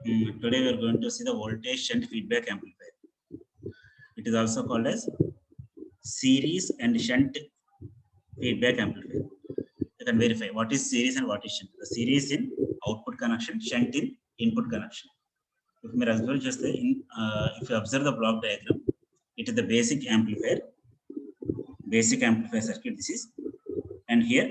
Today we are going to see the voltage shunt feedback amplifier. It is also called as series and shunt feedback amplifier. You can verify what is series and what is shunt. The series in output connection, shunt in input connection. If you observe the block diagram, it is the basic amplifier circuit. This is, and here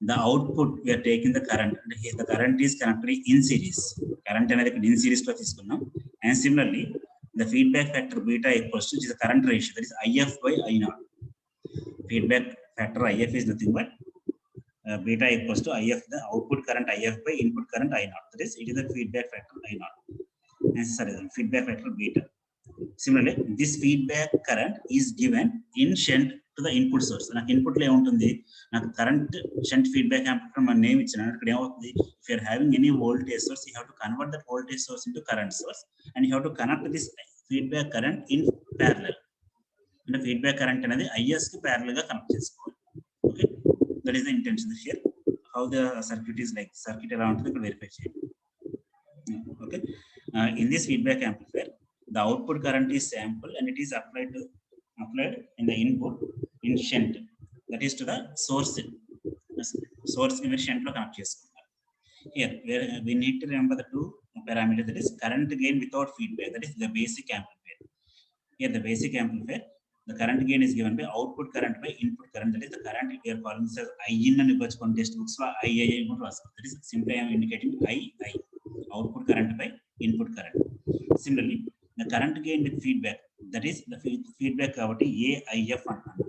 the output we are taking the current, and here the current is connected in series. Current అనేది in series లో తీసుకున్నాం. And similarly, the feedback factor beta equals to, which is the current ratio, that is IF by I0. Feedback factor IF is nothing but beta equals to IF, the output current IF by input current I0. That is, it is the feedback factor I0. And sorry, the feedback factor beta. Similarly, this feedback current is given in shunt to the input source. నాకు input లో ఏముంటుంది, నాకు current shunt feedback amplifier మన name ఇచ్చిన ఇక్కడ ఏమవుతుంది, if you're having any voltage source, you have to convert that voltage source into current source, and you have to connect this feedback current in parallel. అంటే feedback current అనేది IS కి parallel గా connect చేసుకోవాలి. Okay, that is the intention here. How the circuit is like, circuit ఎలా ఉంటుంది ఇక్కడ verify చేయండి. Okay, in this feedback amplifier the output current is sample and it is applied in the input in shunt, that is to the source in shunt lo connect chestunnaru. Here we need to remember the two parameters, that is current gain without feedback, that is the basic amplifier. Here the basic amplifier, the current gain is given by output current by input current, that is the current we are calling this as IIN and ippachukon test books lo II anu rasaru. That is simply I am indicating II, output current by input current. Similarly, the current gain with feedback, that is the feedback kabatti AIF antaru.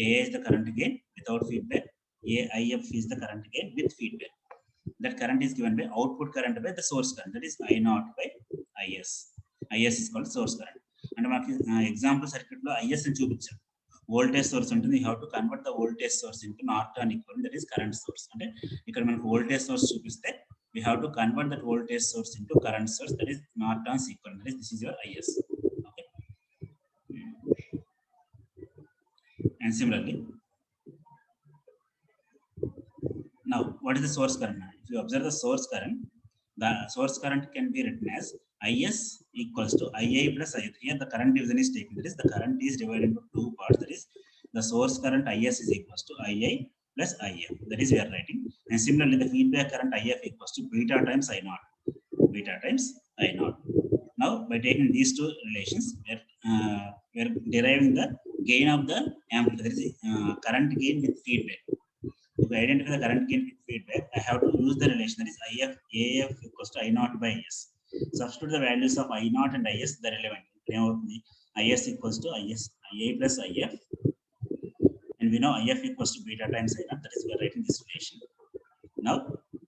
A is the current gain without feedback, AIF is the current gain with feedback. That current is given by output current by the source current, that is I0 by IS. IS is called source current. And maaki example circuit lo IS ni chupicham. Voltage source ఉంటుంది, you have to convert the voltage source into Norton equivalent, that is current source. అంటే ఇక్కడ మనకు voltage source చూపిస్తే we have to convert that voltage source into current source, that is Norton's equivalent, that is this is your IS. Okay, and similarly, now what is the source current? If you observe the source current can be written as IS equals to II plus I. Here the current division is taken, that is the current is divided into two parts, that is the source current IS is equals to II plus IF, that is we are writing. And similarly, the feedback current IF equals to beta times I0, beta times I0. Now by taking these two relations, we are deriving the gain of the amplifier, that is current gain with feedback. To identify the current gain with feedback, I have to use the relation, that is AF equals to I0 by IS. Substitute the values of I0 and IS, the relevant. IS equals to IA plus IF, and we know IF equals to beta times I0, that is we are writing this relation. Now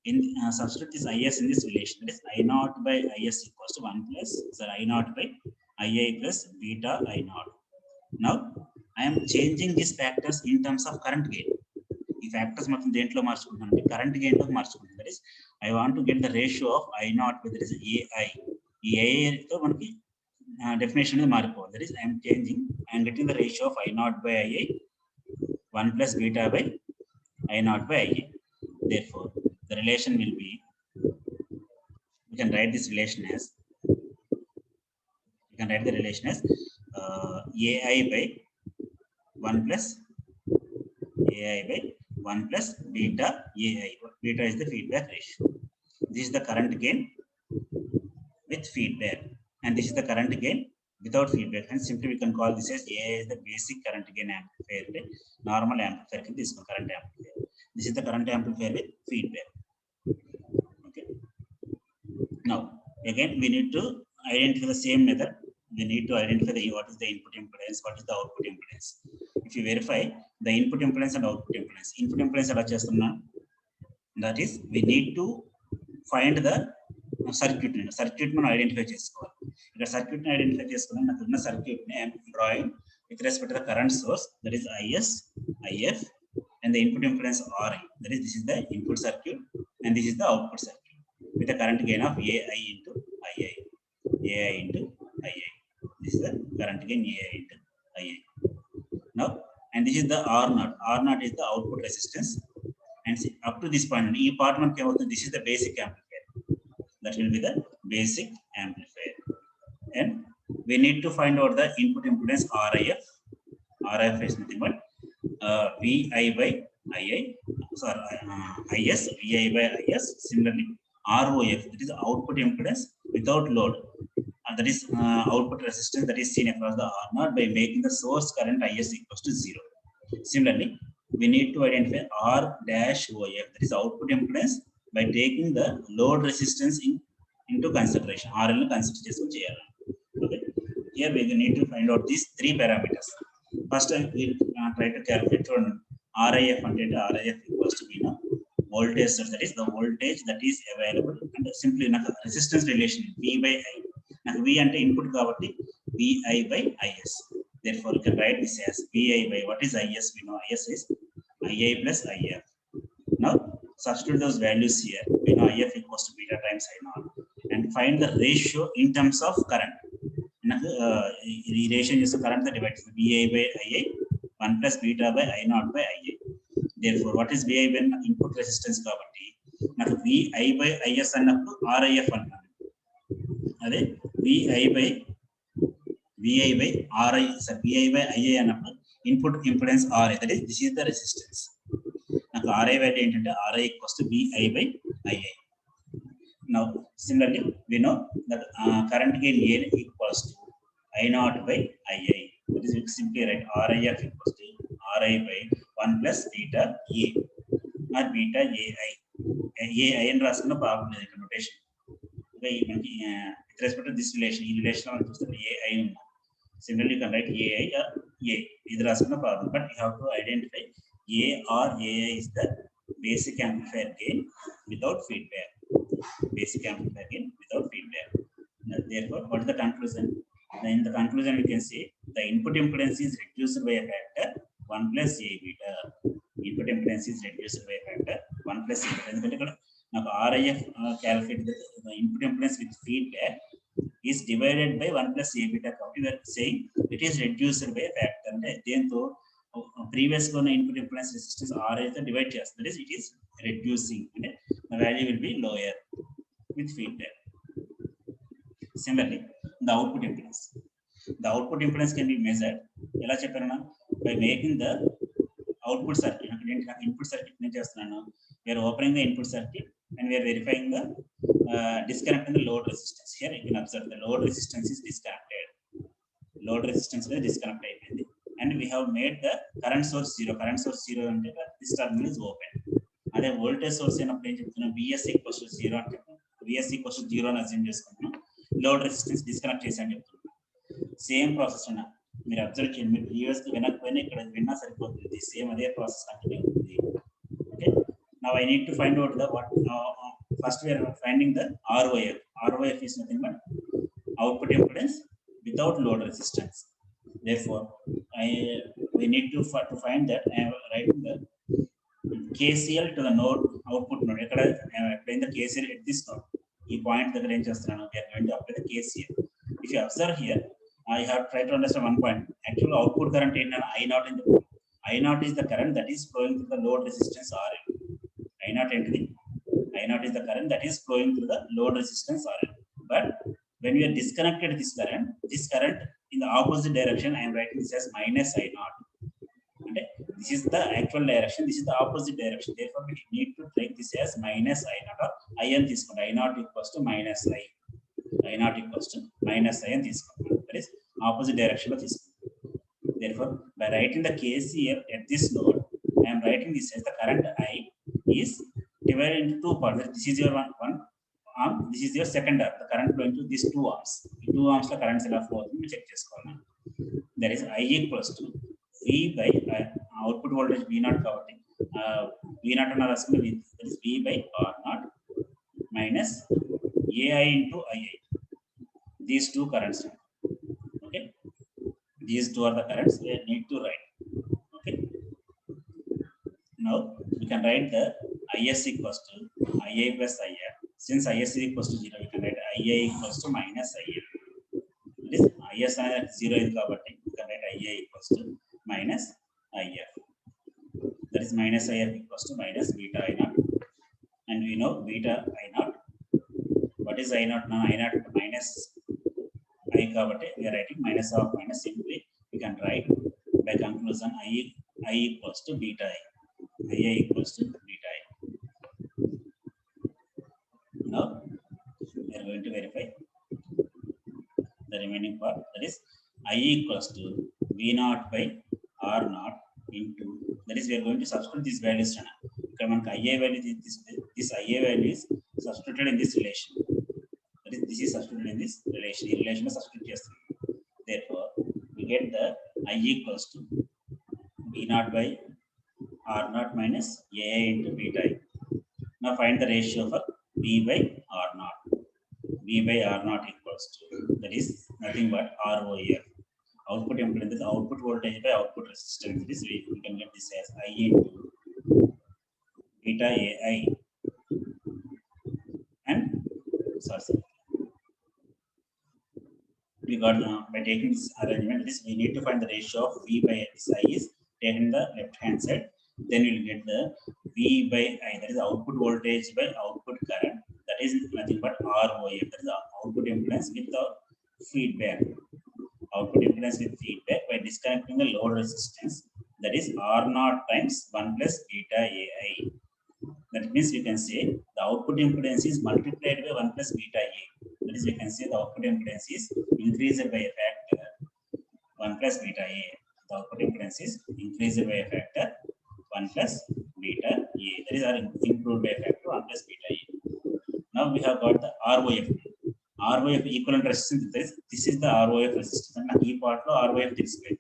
in substitute this IS in this relation, that is I0 by IS equals to 1 plus I0 by IA plus beta I0. Now I am changing these factors in terms of current gain. ఈ factors మొత్తం దేంట్లో మార్చుకుంటానంటే current gain లో మార్చుకుంటాను. That is I want to get the ratio of I0 with that is AI. ఈ AI తో మనకి definition అనేది మారిపోవాలి. That is I am changing, I am getting the ratio of I0 by IA 1 plus beta by I0 by IA. Therefore the relation will be, we can write this relation as AI by 1 plus AI by 1 plus beta AI. Beta is the feedback ratio. This is the current gain with feedback, and this is the current gain without feedback, and simply we can call this as AI is the basic current gain amplifier. Normal amplifier ki this current amplifier. This is the current amplifier with feedback. Okay, now again we need to identify the same method. We need to identify what is the input impedance, what is the output impedance. If you verify the input impedance and output impedance, input impedance ఎలా చేస్తున్నా, that is we need to find the circuit మనం identify చేసుకోవాలి. ఇక్కడ circuit ని identify చేసుకున్నాం. నాకు ఉన్న circuit ని I am drawing with respect to the current source, that is IS, IF, and the input impedance RI. That is this is the input circuit and this is the output circuit with the current gain of AI into II. AI into II. This is the current gain AI into II. Now, and this is the R0. R0 is the output resistance. And see, up to this point, this is the basic amplifier. That will be the basic amplifier. And we need to find out the input impedance RIF. RIF is nothing but VI by II, sorry, IS, VI by IS. Similarly, ROF, that is output impedance without load. That is output resistance that is seen across the R0 by making the source current IS equals to 0. Similarly, we need to identify R-OF, that is output impedance, by taking the load resistance into consideration. RL consider. Okay. Here we need to find out these three parameters. First, we will try to calculate RIF and RIF equals to be voltage source, that is the voltage that is available, and simply resistance relation V by I. V ante input kabatti VI by IS. Therefore, you can write this as VI by what is IS? We know IS is II plus IF. Now, substitute those values here. We know IF equals to beta times I0, and find the ratio in terms of current. The ratio is the current that divides VI by IA 1 plus beta by I0 by IA. Therefore, what is VI by input resistance kabatti? VI by IS annappudu RIF antaru. Ade VI by RI, VI by IA annappudu input impedance RI, that is this is the resistance. RI value ఏంటంటే RI equals to VI by IA. Now, similarly, we know that current gain A equals to I0 by II. That is simply right. RIF equals to RI by 1 plus beta A or beta AI. AI and రాసుకున్న problem లేదు ఇక్కడ notation. మనకి with respect to this relation, ఈ relation మనం చూస్తే AI ఉంది. Similarly, you can write AI or A. ఇది రాసుకున్న problem. But you have to identify A or AI is the basic amplifier gain without feedback. Basic amplifier gain without feedback. Therefore, what is the conclusion? In the conclusion, we can say the input impedance is reduced by a factor 1 plus A beta. Input impedance is reduced by a factor 1 plus A beta. ఎందుకంటే ఇక్కడ నాకు RIF calculate the input impedance with feedback is divided by 1 plus A beta. We are saying it is reduced by a factor. అంటే దేంతో previous input impedance resistance RI తో divide చేస్తుంది. That is, it is reducing. అంటే the value will be lower with feedback. Similarly, the output impedance. The output impedance can be measured ఎలా చెప్పారన్నా by making the output circuit. Input circuit నేను చేస్తున్నాను. We are opening the input circuit and we are verifying the disconnecting the load resistance. Here you can observe the load resistance is disconnected. Load resistance is disconnected అయిపోయింది. And we have made the current source 0. Current source 0 అంటే this terminal is open. అదే voltage source అయినప్పుడు ఏం చెప్తున్నాం? VS equals to 0 అంటే VS equals to 0 అని assume చేసుకుంటున్నాం. Load resistance disconnect చేసి చెప్తున్నాను. సేమ్ ప్రాసెస్ అన్న మీరు అబ్జర్వ్ చేయండి. మీరు ప్రీవియస్ వినకపోయినా ఇక్కడ విన్నా సరిపోతుంది. సేమ్ అదే ప్రాసెస్ కంటిన్యూ అవుతుంది. Okay, now I need to find out the what first we are finding the ROF. ROF is nothing but output impedance without load resistance. Therefore, we need to find that. I am writing the KCL to the node output node. Ekkada I am applying the KCL at this node. ఈ point దగ్గర ఏం చేస్తున్నాను? We are going to apply the KCL. If you observe here, I have tried to understand one point. Actually, output current ఏంటంటే I0 in the I0 is the current that is flowing through the load resistance RL. I0 ఏంటిది? I0 is the current that is flowing through the load resistance RL. But when we are disconnected this current in the opposite direction, I am writing this as minus I0. And this is the actual direction. This is the opposite direction. Therefore, we need to take this as minus I0 or I n తీసుకోండి. I0 equals to minus I. I0 equals to minus I n తీసుకోండి. That is opposite direction లో తీసుకోండి. Therefore, by writing the KCL at this node, I am writing this as the current I is divided into two parts. This is your one arm. This is your second arm. The current flowing to these 2 arms. ఈ 2 arms లో currents ఎలా flow అవుతుంది check చేసుకోవాలి. That is I equals to V by output voltage V0 కాబట్టి V0 అన్న రాసుకుని that is V by R0 minus AI into II. These two currents. Okay, these two are the currents we need to write. Okay, now we can write the IS equals to IA plus IR. Since IS is equals to 0, we can write IA equals to minus IR. That is IS అనేది 0 is కాబట్టి we can write IA equals to minus IF. That is minus IF equals to minus beta I0. And we know beta I0. What what is I naught now? I naught minus I kabatti we are writing minus of minus. Simply we can write by conclusion I equals to beta I. I equals to beta I. Now we are going to verify the remaining part, that is I equals to V naught by R naught into, that is we are going to substitute these values. IA value, this IA value is substituted in this relation. That is, this is substituted in this relation. The relation is substituted. Therefore, we get the I equals to V naught by R naught minus AA into beta I. Now find the ratio for V by R naught. V by R naught equals to, that is nothing but ROF. Output impedance is output voltage by output resistance. This we can get this as I into beta AI. And sorry, we got by taking this arrangement, this we need to find the ratio of V by this I is taken the left hand side. Then we will get the V by I, that is output voltage by output current. That is nothing but ROF, that is the output impedance with the feedback. Output impedance with feedback by disconnecting the load resistance, that is R naught times 1 plus beta AI. That means we can say the output impedance is multiplied by 1 plus beta A. That is, we can say the output impedance is increased by a factor 1 plus beta A. The output impedance is increased by a factor 1 plus beta A. That is our improved by a factor 1 plus beta A. Now we have got the ROF. ROF equivalent resistance. This is the ROF resistance. And key part lo ROF display.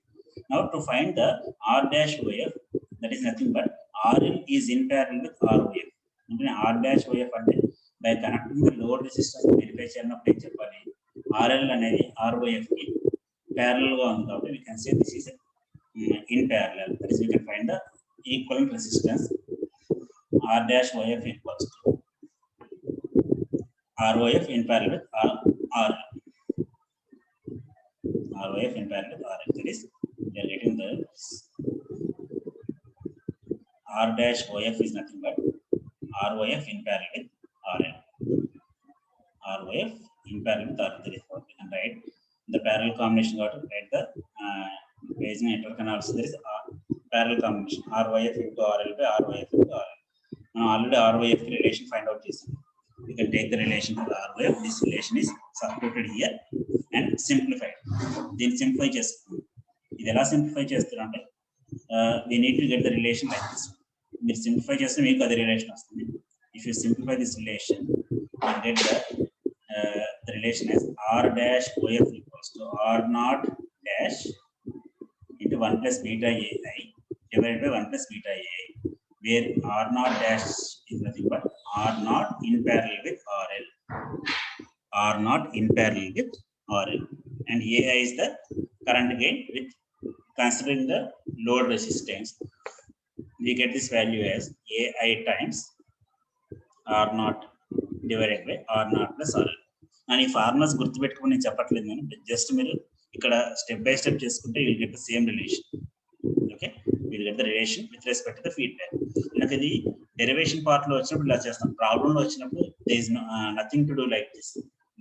Now to find the R dash OF, that is nothing but RL is in parallel with ROF. R dash OF అంటే by connecting the load resistance verify చేయనప్పుడు ఏం చెప్పాలి, RL అనేది ROF కి parallel గా ఉంది కాబట్టి we can say this is in parallel. That is, we can find the equivalent resistance R dash OF equals to ROF in parallel with RL. ROF in parallel with RL. That is, we are getting the R dash OF is nothing but ROF in parallel with RL. ROF in parallel with RL. That is what we can write. The parallel combination got to write the Bayesian network analysis. There is parallel combination ROF into RL by ROF into RL. Now already ROF relation find out this. We can take the relation to the ROF. This relation is substituted here and simplified. Then simplify chestunna. Idi ela simplify chestunante we need to get the relation like this. మీరు simplify చేస్తే మీకు అదే relation వస్తుంది. If you simplify this relation, you get the relation as R dash OF equals to R naught dash into 1 plus beta AI divided by 1 plus beta AI, where R naught dash is nothing but R naught in parallel with RL. R naught in parallel with RL. And AI is the current gain with considering the load resistance. We get this value as AI times R naught divided by R naught plus RL. And ఈ formulas గుర్తుపెట్టుకుని నేను చెప్పట్లేదు, నేను just మీరు ఇక్కడ step by step చేసుకుంటే you will get the same relation. Okay, will get the relation with respect to the feedback. నాకు ఇది డెరివేషన్ పార్ట్ లో వచ్చినప్పుడు ఇలా చేస్తాం, ప్రాబ్లమ్ లో వచ్చినప్పుడు there is nothing to do like this.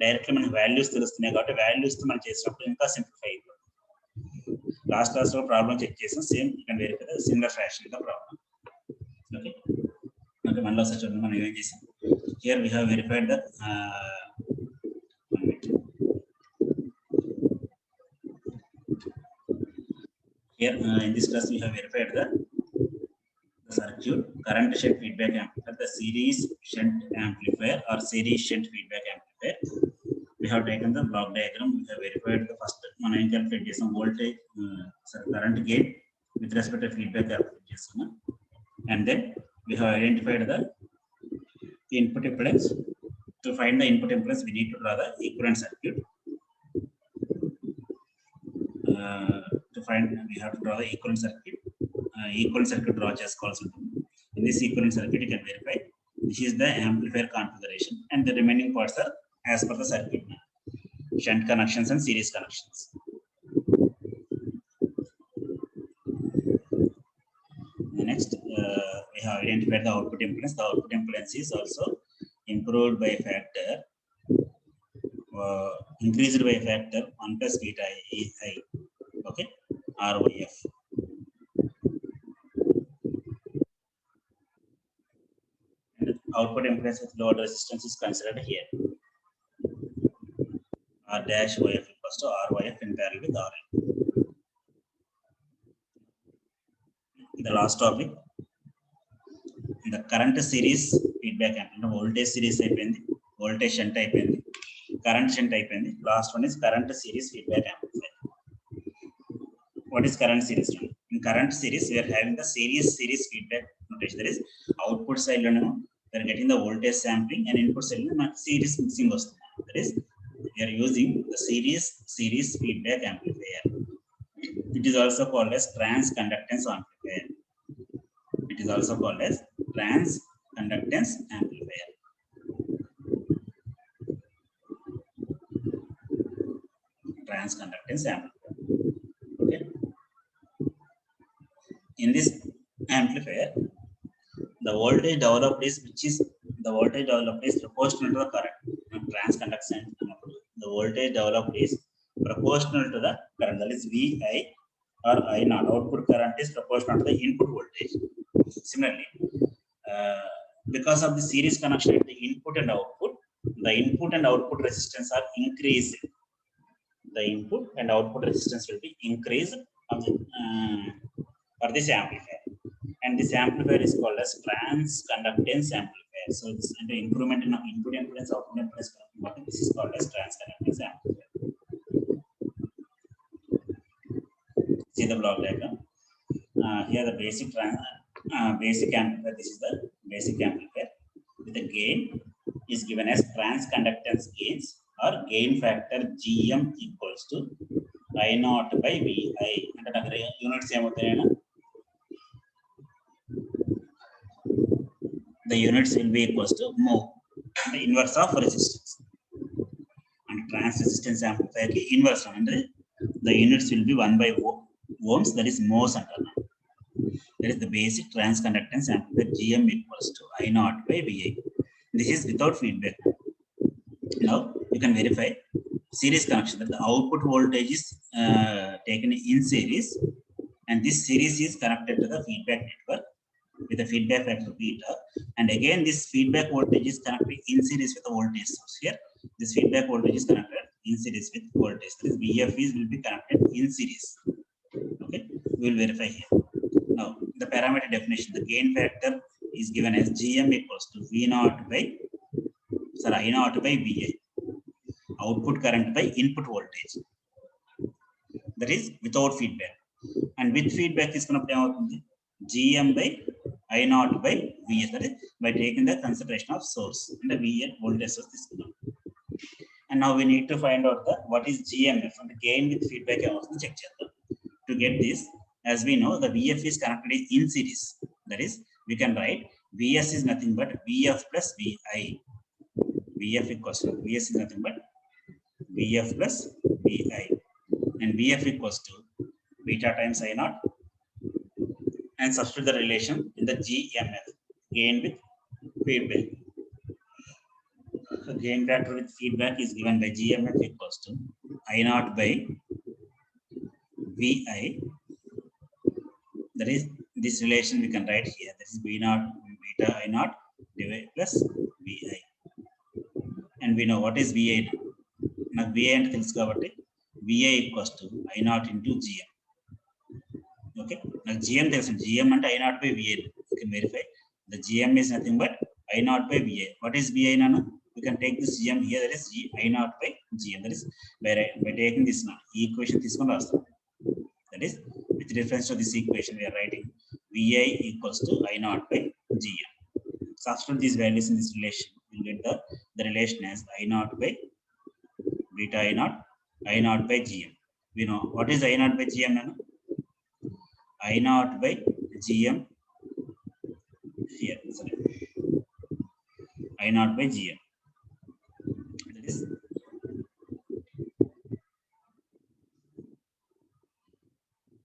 Directly మనకి వాల్యూస్ తెలుస్తున్నాయి కాబట్టి వాల్యూస్ తో మనం చేసినప్పుడు ఇంకా సింప్లిఫై అయిపోతుంది. లాస్ట్ క్లాస్ లో ప్రాబ్లం చెక్ చేసాం, సేమ్ ఇక్కడ వెరిఫై సిమిలర్ ఫ్యాషన్ గా ప్రాబ్లం. ఓకే ఓకే, మనలో ఒకసారి చూడండి మనం ఏం చేసాం. Here we have verified the here in this class we have verified the circuit current shunt feedback amplifier, the series shunt amplifier or series shunt feedback amplifier. We have taken the block diagram. We have verified the first మనం ఏం calculate చేసాం, voltage current gain with respect to feedback calculate చేస్తున్నాం. And then we have identified the input impedance. To find the input impedance we need to draw the equivalent circuit. To find we have to draw the equivalent circuit. Equivalent circuit draw చేసుకోవాల్సి ఉంటుంది. In this equivalent circuit you can verify this is the amplifier configuration and the remaining parts are as per the circuit, shunt connections and series connections. Next we have identified the output impedance. The output impedance is also improved by a factor increased by a factor 1 plus beta I, okay, RYF. And output impedance with load resistance is considered here. R dash YF equals to RYF in parallel with RL. The last topic, the current series feedback and voltage series అయిపోయింది, voltage shunt అయిపోయింది, current shunt అయిపోయింది. Last one is current series feedback amplifier. What is current series? In current series, we are having the series feedback notation. That is, output side we are getting the voltage sampling, and input side series mixing. That is, we are using the series feedback amplifier. It is also called as transconductance amplifier. It is also called as transconductance amplifier. Transconductance amplifier. Okay. In this amplifier, the voltage developed is proportional to the current. Transconductance, the voltage developed is proportional to the current. That is VI or I naught. Output current is proportional to the input voltage. Similarly, because of the series connection at the input and output resistance are increased. The input and output resistance will be increased for this amplifier, and this amplifier is called as transconductance amplifier. So it's an improvement in input impedance, output impedance. This is called as transconductance amplifier. See the block diagram. Here the basic amplifier. This is the basic amplifier. The gain is given as transconductance gains or gain factor GM equals to I naught by VI. And units the units will be equals to mho, the inverse of resistance. And trans resistance amplifier ki inverse and the units will be 1 by ohms, that is mhos. That is the basic transconductance amplifier. GM equals to I naught by VI. This is without feedback. Now you can verify series connection, that the output voltage is taken in series, and this series is connected to the feedback network with the feedback factor beta, and again this feedback voltage is connected in series with the voltage source. Here this feedback voltage is connected in series with voltage. This VFEs will be connected in series. Okay, we will verify here. Now the parameter definition, the gain factor is given as GM equals to I naught by VI, output current by input voltage. That is without feedback. And with feedback is going to GM by I naught by VS. That is by taking the consideration of source and the VN voltage source. And now we need to find out what is GMF and the gain with feedback. Check. To get this, as we know, the VF is connected in series. That is, we can write VS is nothing but VF plus VI. VF equals to VS is nothing but VF plus VI, and VF equals to beta times I naught, and substitute the relation in the GMF, gain with feedback. Gain factor with feedback is given by GMF equals to I naught by VI. That is this relation we can write here. That is B naught beta I naught divided plus VI. And we know what is VI now. Now VI and tells kabatti VI equals to I naught into GM. Okay. Now GM tells GM and I naught by VI. You can verify. The GM is nothing but I naught by VI. What is VI now? You can take this GM here. That is I naught by GM. That is by taking this now equation this one also. That is with reference to this equation we are writing VI equals to I naught by GM. Substitute these values in this relation. You get the relation as I naught by beta I naught by GM. We know what is I naught by GM now? I naught by GM here. Sorry. I naught by GM. That is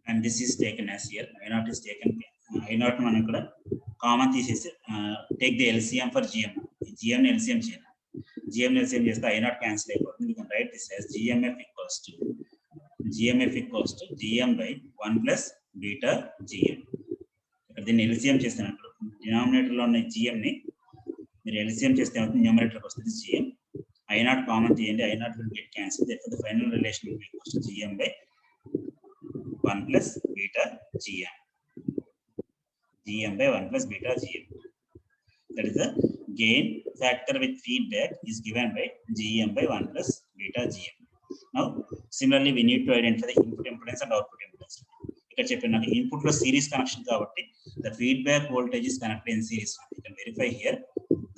and this is taken as here. I naught is taken. I naught మనం ఇక్కడ common తీసేసి take the LCM for GM. GM LCM చేయాలి. GM LCM చేస్తే I naught cancel అయిపోతుంది. We can write this as GMF equals to GM by 1 plus beta GM. ఇక్కడ దీన్ని LCM చేస్తున్నప్పుడు denominator లో ఉన్న GM ని మీరు LCM చేస్తే న్యూమరేటర్ వస్తుంది GM. I naught కామన్ తీయండి, I naught will get cancelled. Therefore the final relation will be equals to GM by 1 plus beta GM. GM by 1 plus beta GM. That is the gain factor with feedback is given by GM by 1 plus beta GM. Now, similarly, we need to identify the input impedance and output impedance. ఇక్కడ చెప్పిన input లో series connection కాబట్టి the feedback voltage is connected in series. You can verify here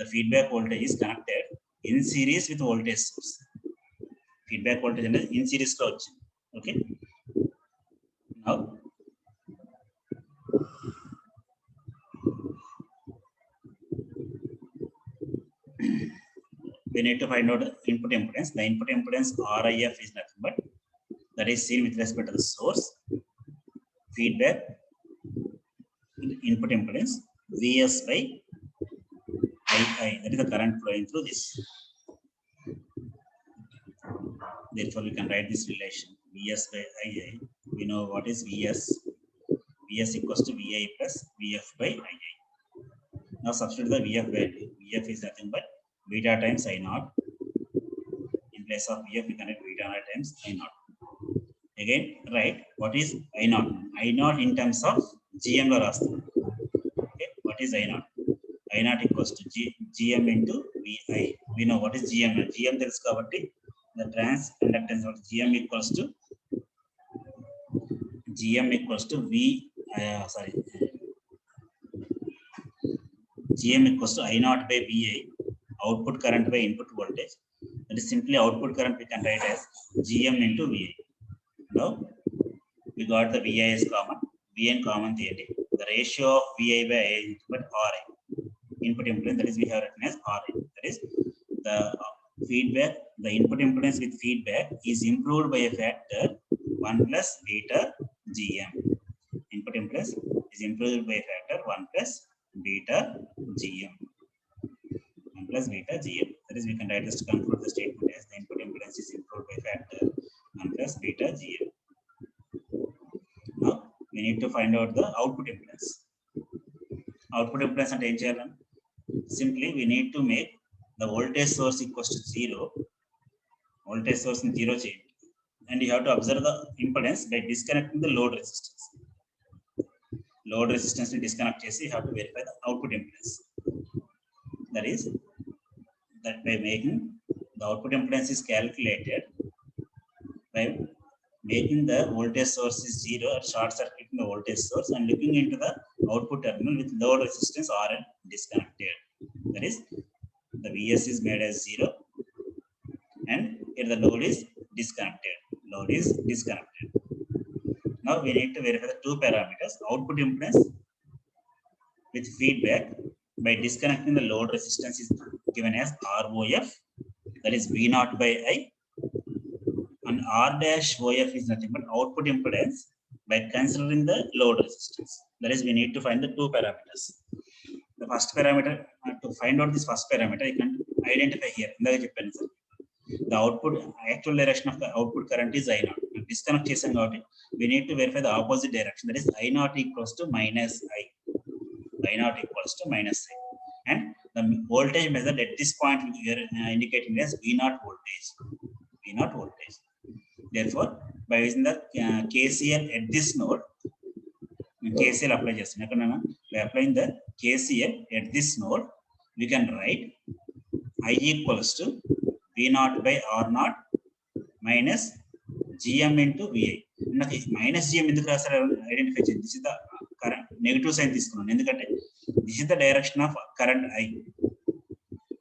the feedback voltage is connected in series with voltage source. Feedback voltage అనేది in series లో వచ్చింది. Okay. Now, we need to find out the input impedance. The input impedance RIF is nothing but that is seen with respect to the source, feedback, input impedance VS by II. That is the current flowing through this. Therefore, we can write this relation VS by II. We know what is VS. VS equals to VI plus VF by II. Now substitute the VF value. VF is nothing but beta times I naught. In place of VF, we can write beta naught times I naught. Again, write what is I naught. I naught in terms of GM lo rastam. Okay, what is I naught? I naught equals to GM into VI. We know what is GM. GM telusu kabatti the trans conductance of GM equals to GM equals to I naught by VI. Output current by input voltage. That is simply output current we can write as GM into VI. Now we got the VI is common, VN common theory. The ratio of VI by I is but RI. Input impedance, that is we have written as RI. That is the feedback, the input impedance with feedback is improved by a factor 1 plus beta GM. Input impedance is improved by a factor 1 plus beta GM. Plus beta GM. That is, we can write this to conclude the statement as the input impedance is improved by factor 1 plus beta GM. Now, we need to find out the output impedance. Output impedance and HLM. Simply, we need to make the voltage source equals to 0. Voltage source in 0 change. And you have to observe the impedance by disconnecting the load resistance. Load resistance will disconnect, you have to verify the output impedance. That is, that by making the output impedance is calculated by making the voltage source is 0 or short circuiting the voltage source and looking into the output terminal with load resistance RL disconnected. That is, the VS is made as 0 and here the load is disconnected. Load is disconnected. Now we need to verify the two parameters: output impedance with feedback by disconnecting the load resistance is given as ROF, that is V naught by I, and R dash OF is nothing but output impedance by considering the load resistance. That is, we need to find the two parameters. The first parameter, to find out this first parameter, you can identify here. The output, actual direction of the output current is I naught. Disconnect chasing out it, we need to verify the opposite direction. That is, I naught equals to minus I. I naught equals to minus I. And the voltage measured at this point we are indicating as V naught voltage. V naught voltage. Therefore, by using the KCL at this node, KCL apply just by applying the KCL at this node, we can write I equals to V naught by R naught minus GM into VI. Minus GM in the class identify. This is the current negative sign. This is the direction of current I.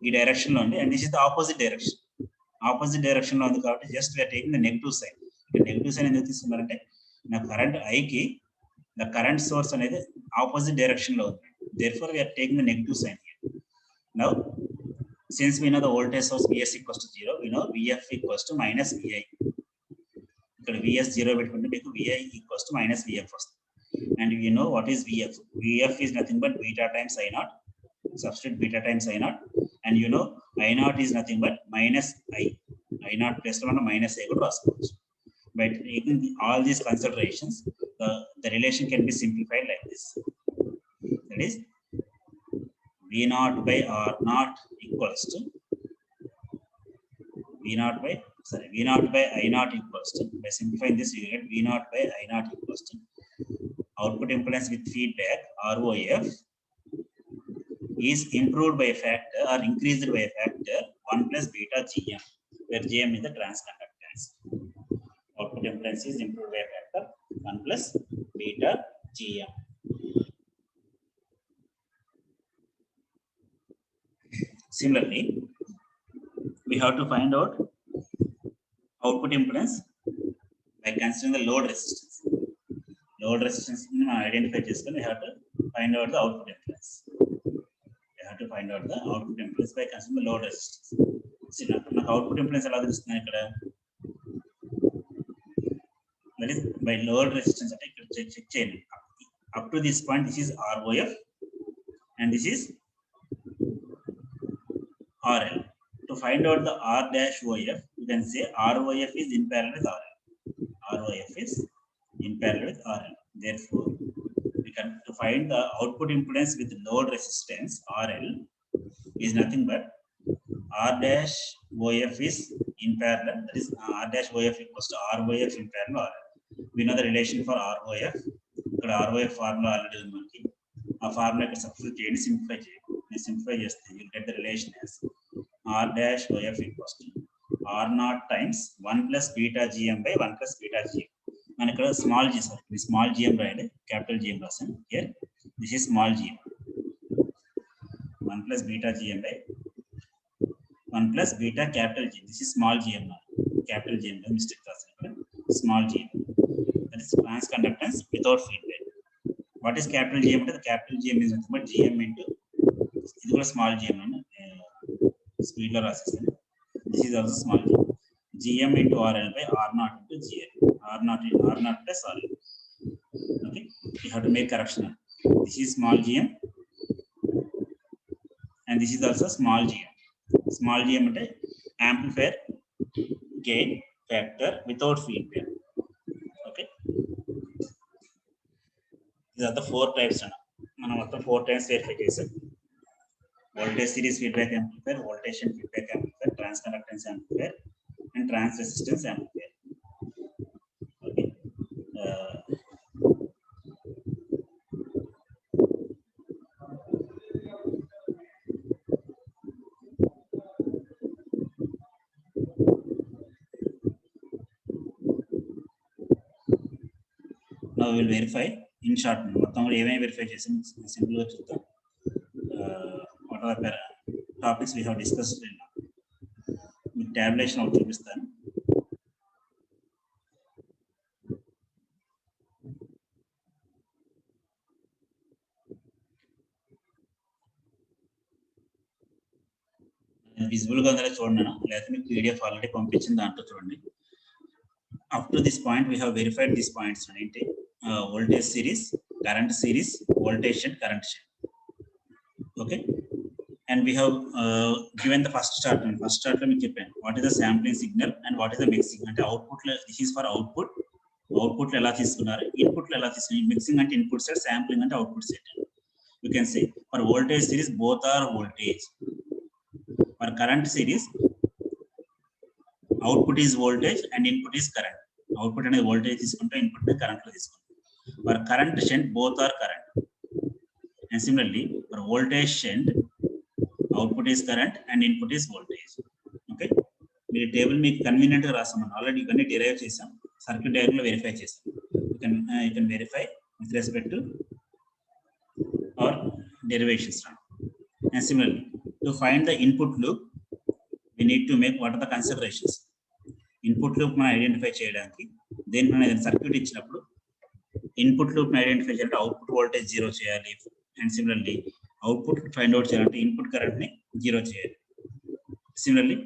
The direction only, and this is the opposite direction. Opposite direction on the current, just we are taking the negative sign. The negative sign in this current I ki, the current source on the opposite direction. Therefore, we are taking the negative sign here. Now, since we know the voltage source Vs equals to 0, we know Vf equals to minus Vi. Vs 0 Vi equals to minus Vf. And we know what is Vf. Vf is nothing but beta times I naught. Substitute beta times I naught. And you know I naught is nothing but minus I. I naught plus minus I కూడా రాసుకోవచ్చు. By taking all these considerations, the relation can be simplified like this. That is V naught by R naught equals to V naught by I naught equals to, by simplifying this you get V naught by I naught equals to output impedance with feedback ROF is improved by a factor or increased by a factor 1 plus beta GM, where GM is the transconductance. Output impedance is improved by a factor 1 plus beta GM. Similarly, we have to find out output impedance by considering the load resistance. Load resistance identify చేసుకొని we have to find out the output impedance. We have to find out the output impedance by considering the load resistance. See, నాకు output impedance ఎలా తెలుస్తుంది ఇక్కడ? That is by load resistance అంటే ఇక్కడ check చేయండి. Up to this point this is ROF and this is RL. To find out the R dash OF, you can say ROF is in parallel with RL. ROF is in parallel with RL. Therefore, we can to find the output impedance with load resistance RL is nothing but R dash OF is in parallel. That is R dash OF equals to ROF in parallel RL. We know the relation for ROF. ఇక్కడ ROF formula already ఉంది మనకి. ఆ formula ఇక్కడ substitute చేయండి, simplify చేయండి. Simplify చేస్తే you get the relation as R dash OF equals to R naught times 1 plus beta GM by 1 plus beta GM. And ఇక్కడ small g, sorry, small gm రాయాలి, capital GM రాసాను. Here this is small gm. 1 plus beta GM by 1 plus beta capital G. This is small gm now. Capital GM mistake రాసాను ఇక్కడ. Small gm. That is transconductance without feedback. What is capital GM? The capital GM is nothing but GM into ఇది కూడా small gm అన్న speed లో రాసేస్తాను. This is also small g. GM into RL by R naught into GL. R naught plus RL. Okay, you have to make correction. This is small gm and this is also small gm. Small gm అంటే amplifier gain factor without feedback. Okay, these are the 4 types అన్న. మనం మొత్తం 4 times verify చేసాం. Voltage series feedback amplifier, voltage shunt feedback amplifier, transconductance amplifier, and trans resistance amplifier. Okay. Now we will verify in short. మొత్తం కూడా ఏమేమి verify చేసాం simple గా చూద్దాం. What are the topics we have discussed? మీకు tabulation ఒకటి చూపిస్తాను. Visible గా ఉందా చూడండి, లేకపోతే మీకు పీడిఎఫ్ ఆల్రెడీ పంపించిన దాంట్లో చూడండి. Up to this point we have verified this points ఏంటి? Voltage series, current series, voltage and current share. Okay, and we have given the first chart. And first chart lo meeku cheppanu what is the sampling signal and what is the mixing. Ante output lo, this is for output lo ela తీసుకున్నారు, input lo ela తీసుకున్నారు. Mixing ante input side, sampling ante output side. You can say for voltage series both are voltage. For current series output is voltage and input is current. Output ane voltage తీసుకుంటే input ని current lo తీసుకుంటాం. For current shunt both are current. And similarly for voltage shunt output is current and input is voltage. Okay, మీరు table మీకు convenient గా రాసాం, already ఇవన్నీ derive చేసాం, circuit diagram లో వెరిఫై చేసాం. You can verify with respect to our derivations now. And similarly to find the input loop we need to make what are the considerations. Input loop మనం identify చేయడానికి దేనికి మనం circuit ఇచ్చినప్పుడు input loop ని identify చేయాలంటే output voltage 0 చేయాలి. And similarly output find out చేయాలంటే input current ని 0 చేయాలి. Similarly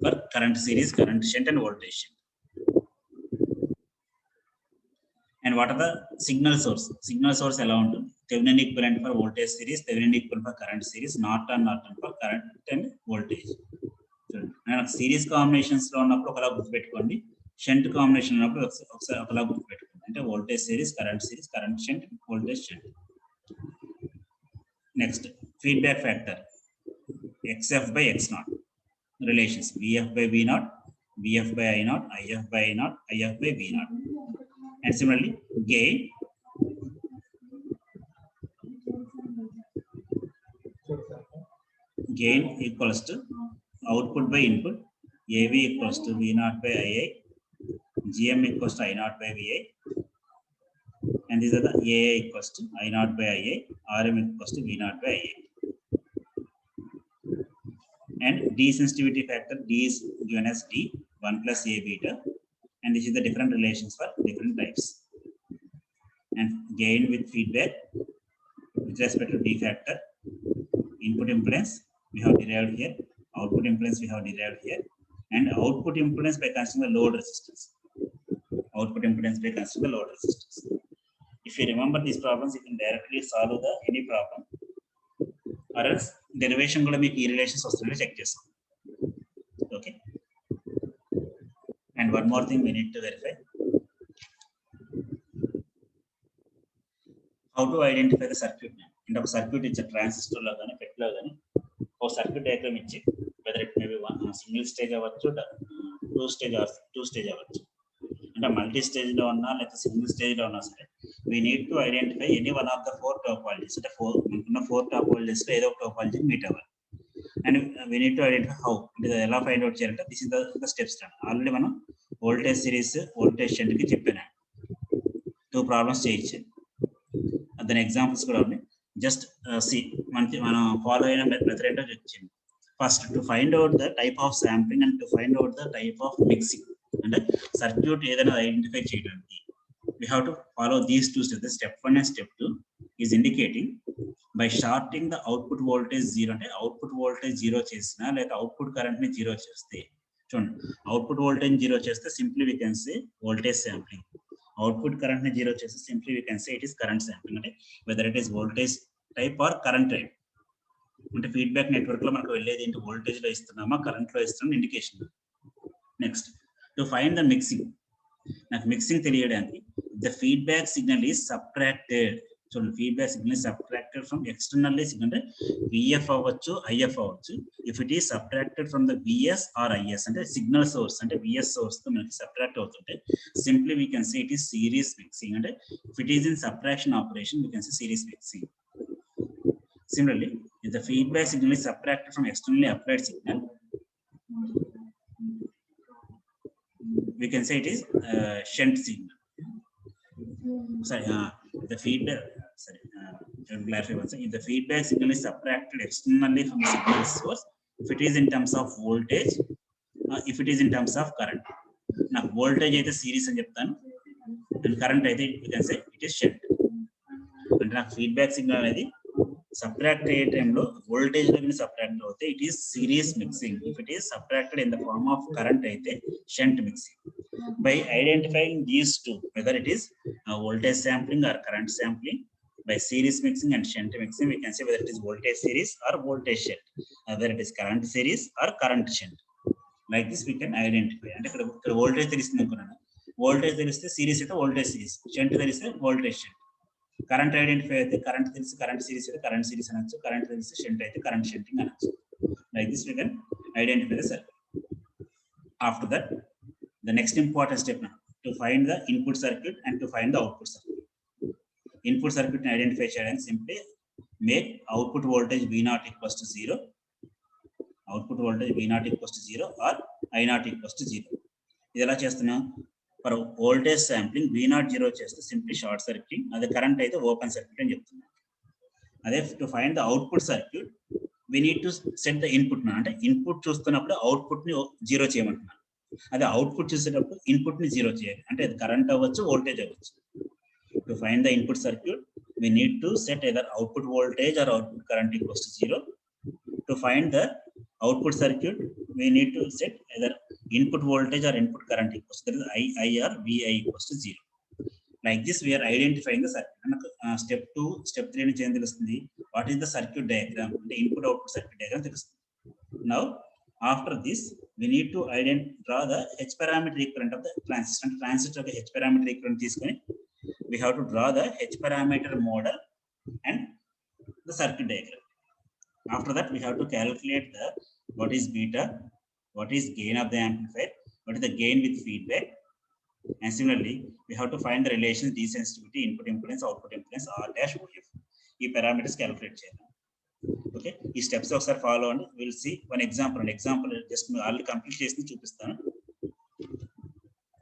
for current series, current shunt and voltage shunt. And what are the signal source? Signal source ఎలా ఉంటుంది? Thevenin equivalent for voltage series, Thevenin equivalent for current series, Norton for current and voltage. And series combinations lo unnappudu okala గుర్తుపెట్టుకోండి, shunt combination ఉన్నప్పుడు ఒకసారి ఒకలా గుర్తుపెట్టుకోండి. అంటే voltage series, current shunt, voltage shunt. Next, feedback factor XF by X0 relations, VF by V0, VF by I0, IF by I0, IF by V0. And similarly, gain equals to output by input, AV equals to V0 by II, GM equals to I0 by VI, and these are the AA equals to I0 by IA, RM equals to V0 by IA. And D sensitivity factor, D is given as D, 1 plus A beta, and this is the different relations for different types. And gain with feedback with respect to D factor, input impedance we have derived here, output impedance we have derived here, and output impedance by considering the load resistance. Output impedance by considering the load resistance. If you remember these problems, you can directly solve any problem, or else derivation kuda meeku ee relations vastunayo check cheskondi. Okay. And one more thing we need to verify, how to identify the circuit. And a circuit is a transistor lo gaani FET lo gaani or circuit diagram ichi, whether it may be one single stage avachchu, two stage avachchu, and a multi stage lo unna like single stage lo unna sare, we need to identify any one of the four topologies. So the four topologies lo edo topology meet aval, and we need to identify how. Ela find out cheyalante, this is the steps. Already manam voltage series, voltage shunt ki cheppana, two problems cheyichu. Then examples kuda unnai, just see మనం follow అయిన method ఏంటో చెప్తాను. First, to find out the type of sampling and to find out the type of mixing, అంటే circuit ఏదైనా identify చేయడానికి we have to follow these two steps. Step 1 and step 2 is indicating by shorting the output voltage 0, అంటే output voltage 0 చేసినా లేదా output current ని 0 చేస్తే, చూడండి output voltage 0 చేస్తే simply we can say voltage sampling. Output current ని 0 చేస్తే simply we can say it is current sampling, అంటే whether it is voltage type or current type. అంటే ఫీడ్బ్యాక్ నెట్వర్క్ లో మనకు వెళ్ళేది ఏంటి, వోల్టేజ్ లో ఇస్తున్నామా కరెంట్ లో ఇస్తున్నామా indication. Next, to find the mixing. నాకు మిక్సింగ్ తెలియడానికి the feedback signal is subtracted. So feedback signal is subtracted from externally signal, VF avachchu, IF avachchu. If it is subtracted from the VS or IS, and signal source and VS source to manaki subtract avutunte, simply we can say it is series mixing. And if it is in subtraction operation, we can say series mixing. Similarly, if the feedback signal is subtracted from externally applied signal, we can say it is shunt signal. Sorry, the feedback. Sorry, clarify once. If the feedback signal is subtracted externally from the signal source, if it is in terms of voltage, if it is in terms of current. Now, voltage is the series and cheptanu, and current I think we can say it is shunt. And now feedback signal is subtract time lo voltage lo subtract avute, it is series mixing. If it is subtracted in the form of current aithe shunt mixing. By identifying these two, whether it is voltage sampling or current sampling, by series mixing and shunt mixing, we can say whether it is voltage series or voltage shunt, whether it is current series or current shunt. Like this we can identify. And ikkada voltage telistundu anukunnanu, voltage teliste series aithe voltage series, shunt teliste voltage shunt. Current identify aithe current telisi current series aithe current series anachchu, current telisi shunt aithe current shunting anachchu. Like this we can identify the circuit. After that, the next important step now, to find the input circuit and to find the output circuit. Input circuit identify cheyadaniki simply make output voltage V0 equals to 0, output voltage V0 equals to 0 or I0 equals to 0. ఇది ఎలా చేస్తున్నా, for voltage sampling V0 0 చేస్తే simply short circuiting, అదే current అయితే open circuit అని చెప్తున్నా. అదే to find the output circuit we need to set the input నా, అంటే ఇన్పుట్ చూస్తున్నప్పుడు అవుట్పుట్ ని 0 చేయమంటున్నాను. అదే అవుట్పుట్ చూసేటప్పుడు ఇన్పుట్ ని 0 చేయాలి, అంటే అది కరెంట్ అవ్వచ్చు వోల్టేజ్ అవ్వచ్చు. To find the input circuit we need to set either output voltage or output current equals to 0. To find the output circuit we need to set either input voltage or input current equals to, that is I or VI equals to 0. Like this, we are identifying the circuit. Step 2, step 3 నుంచి ఏం తెలుస్తుంది? What is the circuit diagram? The input output circuit diagram తెలుస్తుంది. Now, after this, we need to draw the H parameter equivalent of the transistor. And transistor H parameter equivalent తీసుకొని, we have to draw the H parameter model and the circuit diagram. After that, we have to calculate the what is beta, what is gain of the amplifier, what is the gain with feedback. And similarly, we have to find the relation desensitivity, input impedance, output impedance, R dash OF. ఈ parameters calculate చేయాలి. Okay, ఈ steps ఒకసారి follow అండి. Will see one example just already complete చేసి చూపిస్తాను.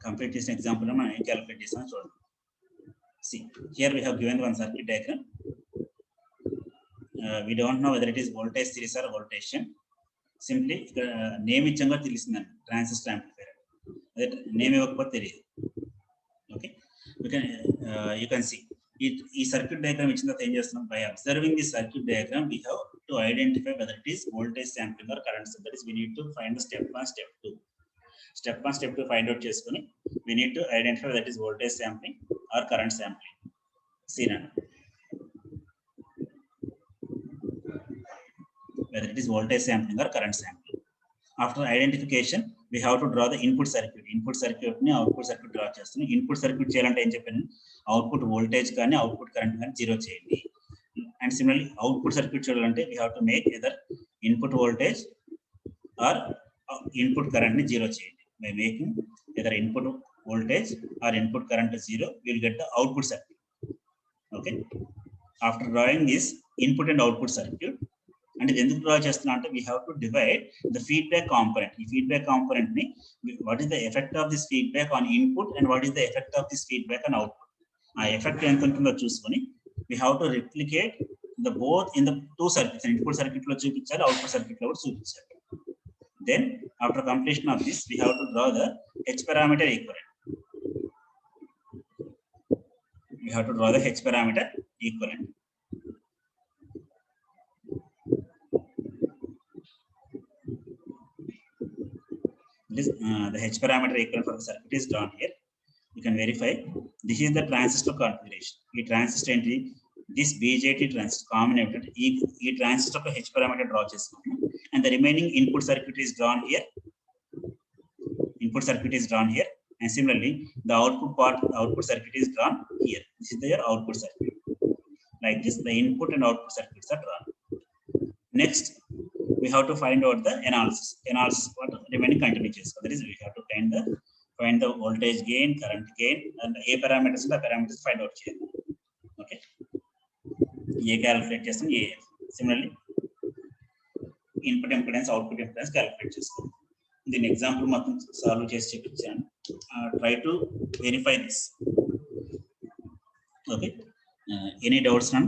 Complete చేసిన example మనం ఏం క్యాలిక్యులేట్ చేస్తామో చూడండి. See, here we have given one circuit diagram. We don't know whether it is voltage series or voltage shunt. Simply name ఇచ్చంగా తెలిసిందండి, transistor amplifier. అదే name ఇవ్వకపోతే తెలియదు. ఓకే, you can see ఈ సర్క్యూట్ డయాగ్రామ్ ఇచ్చిన తర్వాత ఏం చేస్తున్నాం? By observing the circuit diagram we have to identify whether it is voltage sampling or current sampling. That is, we need to find the step 1, step 2. Step 1, step 2 find out చేసుకొని we need to identify whether it is voltage sampling or current sampling. See now, whether it is voltage sampling or current sampling. After identification, we have to draw the input circuit. Input circuit ni output circuit draw చేస్తాను. Input circuit చేయాలంటే ఏం చెప్పాను? Output voltage కానీ output current కానీ zero చేయండి. And similarly output circuit చేయాలంటే we have to make either input voltage or input current ని zero చేయండి. By making either input voltage or input current to zero, we will get the output circuit. Okay, after drawing this input and output circuit, అంటే ఎందుకు draw చేస్తున్నా అంటే we have to divide the feedback component. ఈ feedback component ని what is the effect of this feedback on input and what is the effect of this feedback on output. ఆ effect ఎంత ఉంటుందో చూసుకొని we have to replicate the both in the two circuits. Input circuit లో చూపించాలి, output circuit లో కూడా చూపించాలి. Then after completion of this, we have to draw the H parameter equivalent. We have to draw the H parameter equivalent. This the H parameter equivalent for the circuit is drawn here. You can verify. This is the transistor configuration. ఈ transistor ఏంటి? This BJT transistor common emitted. ఈ transistor యొక్క H parameter draw చేసుకున్నాము. And the remaining input circuit is drawn here. Input circuit is drawn here. And similarly, the output circuit is drawn here. This is their output circuit. Like this, the input and output circuits are drawn. Next, we have to find out the analysis. What remaining continue చేసుకోవాలి. That is, we have to find the voltage gain, current gain, and A parameters and the parameters find out చేయాలి. Okay, A calculate చేస్తాం. A similarly input impedance, output impedance calculate చేసుకోవాలి. దీని example మొత్తం solve చేసి చూపించాను. Try to verify this. Okay, any doubts none?